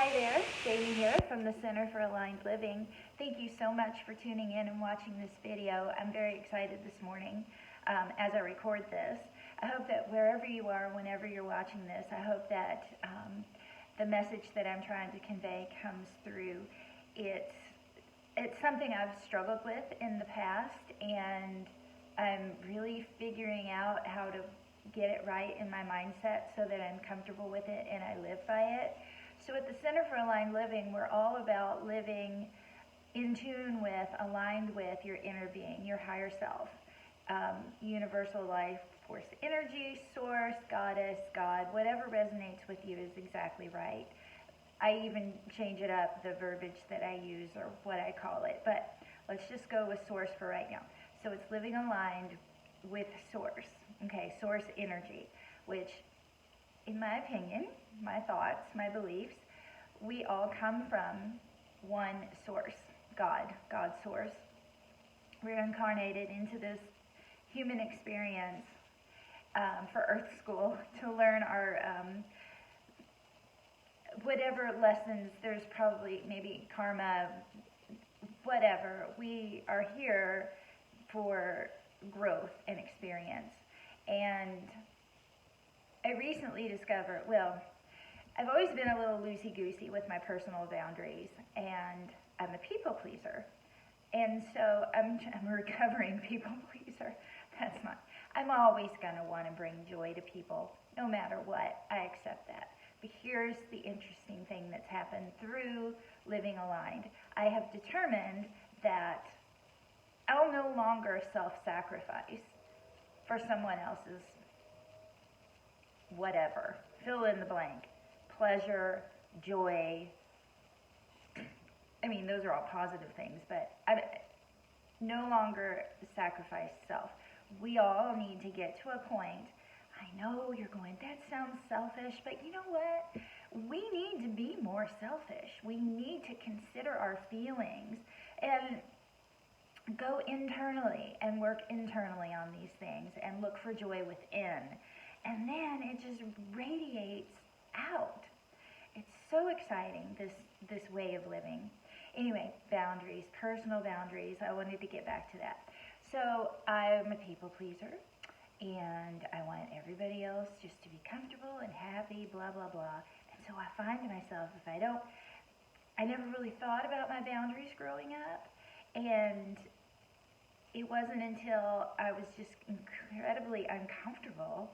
Hi there, Jamie here from the Center for Aligned Living. Thank you so much for tuning in and watching this video. I'm very excited this morning as I record this. I hope that wherever you are, whenever you're watching this, I hope that the message that I'm trying to convey comes through. It's something I've struggled with in the past, and I'm really figuring out how to get it right in my mindset so that I'm comfortable with it and I live by it. So at the Center for Aligned Living, we're all about living in tune with, aligned with your inner being, your higher self, universal life force energy, source, goddess, God, whatever resonates with you is exactly right. I even change it up, the verbiage that I use or what I call it, but let's just go with source for right now. So it's living aligned with source, okay, source energy, which in my opinion, my thoughts, my beliefs, we all come from one source, God, God's source. We're incarnated into this human experience for Earth School to learn our whatever lessons, there's probably maybe karma, whatever. We are here for growth and experience. And I recently discovered, well, I've always been a little loosey-goosey with my personal boundaries, and I'm a people pleaser. And so I'm a recovering people pleaser. That's not, I'm always going to want to bring joy to people, no matter what. I accept that. But here's the interesting thing that's happened through living aligned. I have determined that I'll no longer self-sacrifice for someone else's whatever, fill in the blank, pleasure, joy. I mean, those are all positive things, but I no longer sacrifice self. We all need to get to a point. I know you're going, that sounds selfish, but you know what? We need to be more selfish. We need to consider our feelings and go internally and work internally on these things and look for joy within. And then it just radiates out. It's so exciting, this way of living. Anyway, boundaries, personal boundaries. I wanted to get back to that. So I'm a people pleaser, and I want everybody else just to be comfortable and happy, blah, blah, blah. And so I find myself, I never really thought about my boundaries growing up, and it wasn't until I was just incredibly uncomfortable,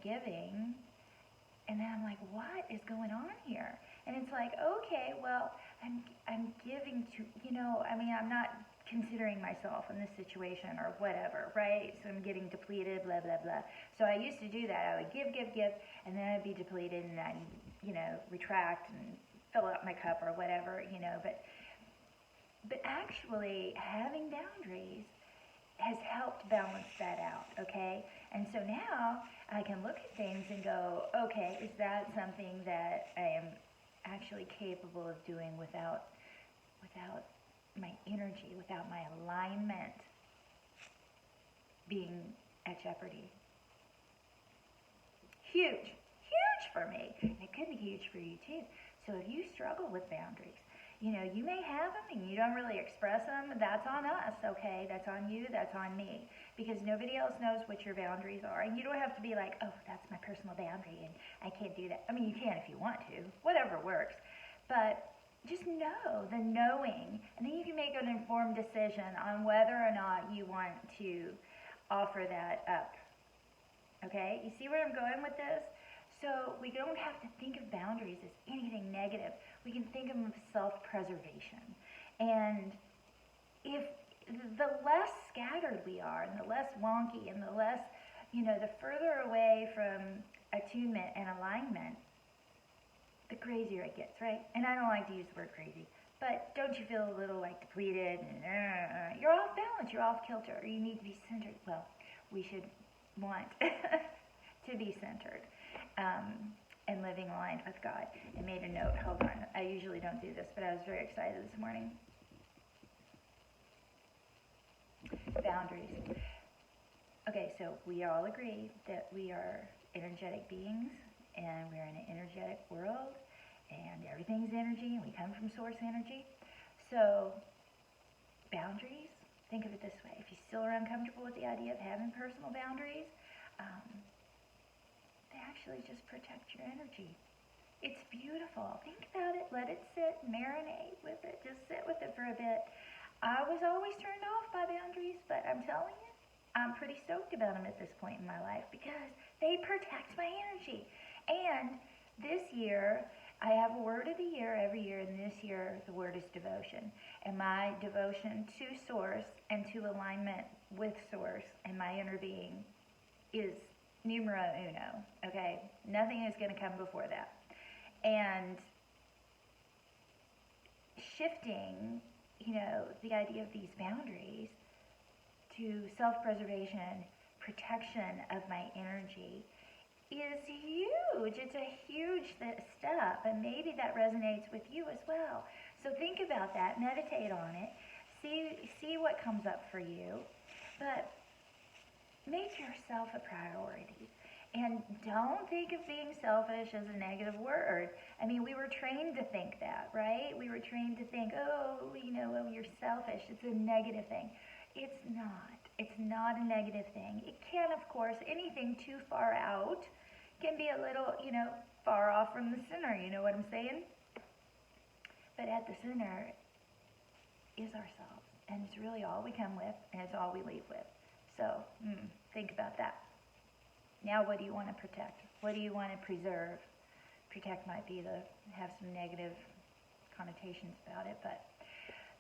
giving, and then I'm like, what is going on here? And it's like, okay, well, I'm giving to, I'm not considering myself in this situation or whatever, right? So I'm getting depleted, blah, blah, blah. So I used to do that. I would give, and then I'd be depleted, and I'd, retract and fill up my cup or whatever, But actually, having boundaries has helped balance that out, okay? And so now I can look at things and go, okay, is that something that I am actually capable of doing without my energy, without my alignment being at jeopardy? Huge for me. And it could be huge for you too. So if you struggle with boundaries, you may have them and you don't really express them. That's on us, okay? That's on you, that's on me. Because nobody else knows what your boundaries are. And you don't have to be like, oh, that's my personal boundary and I can't do that. I mean, you can if you want to, whatever works. But just know, the knowing, and then you can make an informed decision on whether or not you want to offer that up. Okay? You see where I'm going with this? So we don't have to think of boundaries as anything negative. We can think of them as self-preservation. And if the less scattered we are, and the less wonky, and the less, the further away from attunement and alignment, the crazier it gets, right? And I don't like to use the word crazy, but don't you feel a little like depleted and you're off balance, you're off kilter, or you need to be centered? Well, we should want to be centered. And living aligned with God. I made a note, hold on, I usually don't do this, but I was very excited this morning. Boundaries. Okay, so we all agree that we are energetic beings, and we're in an energetic energetic world, and everything's energy, and we come from source energy. So, boundaries, think of it this way. If you still are uncomfortable with the idea of having personal boundaries, they actually just protect your energy. It's beautiful. Think about it. Let it sit. Marinate with it. Just sit with it for a bit. I was always turned off by boundaries, but I'm telling you, I'm pretty stoked about them at this point in my life because they protect my energy. And this year, I have a word of the year every year, and this year the word is devotion. And my devotion to Source and to alignment with Source and my inner being is numero uno, okay? Nothing is going to come before that. And shifting, the idea of these boundaries to self-preservation, protection of my energy is huge. It's a huge step, and maybe that resonates with you as well. So think about that, meditate on it, see what comes up for you, but make yourself a priority. And don't think of being selfish as a negative word. I mean, we were trained to think that, right? We were trained to think, you're selfish. It's a negative thing. It's not. It's not a negative thing. It can, of course, anything too far out can be a little, far off from the center. You know what I'm saying? But at the center is ourselves. And it's really all we come with, and it's all we leave with. So, think about that. Now, what do you want to protect? What do you want to preserve? Protect might be have some negative connotations about it, but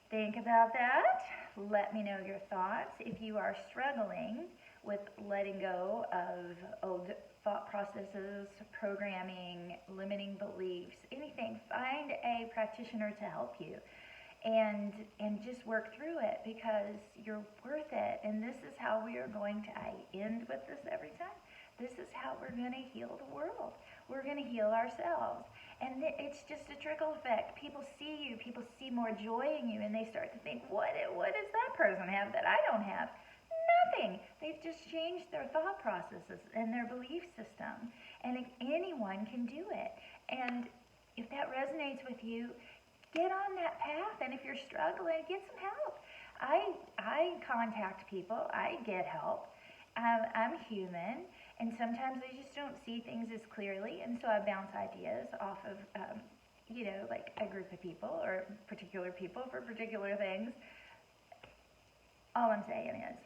think about that. Let me know your thoughts. If you are struggling with letting go of old thought processes, programming, limiting beliefs, anything, find a practitioner to help you. And just work through it because you're worth it. And this is how we are going to, I end with this every time, this is how we're going to heal the world. We're going to heal ourselves. And it's just a trickle effect. People see you, people see more joy in you, and they start to think, what does that person have that I don't have? Nothing. They've just changed their thought processes and their belief system. And anyone can do it. And if that resonates with you, get on that path, and if you're struggling, get some help. I contact people. I get help. I'm human, and sometimes I just don't see things as clearly, and so I bounce ideas off of, like a group of people or particular people for particular things. All I'm saying is,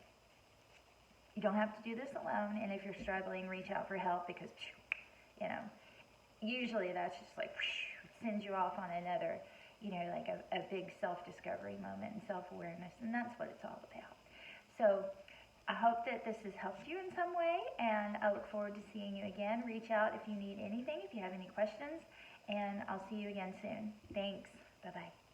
you don't have to do this alone, and if you're struggling, reach out for help because, usually that's just like, sends you off on another, like a big self-discovery moment and self-awareness, and that's what it's all about. So I hope that this has helped you in some way, and I look forward to seeing you again. Reach out if you need anything, if you have any questions, and I'll see you again soon. Thanks. Bye-bye.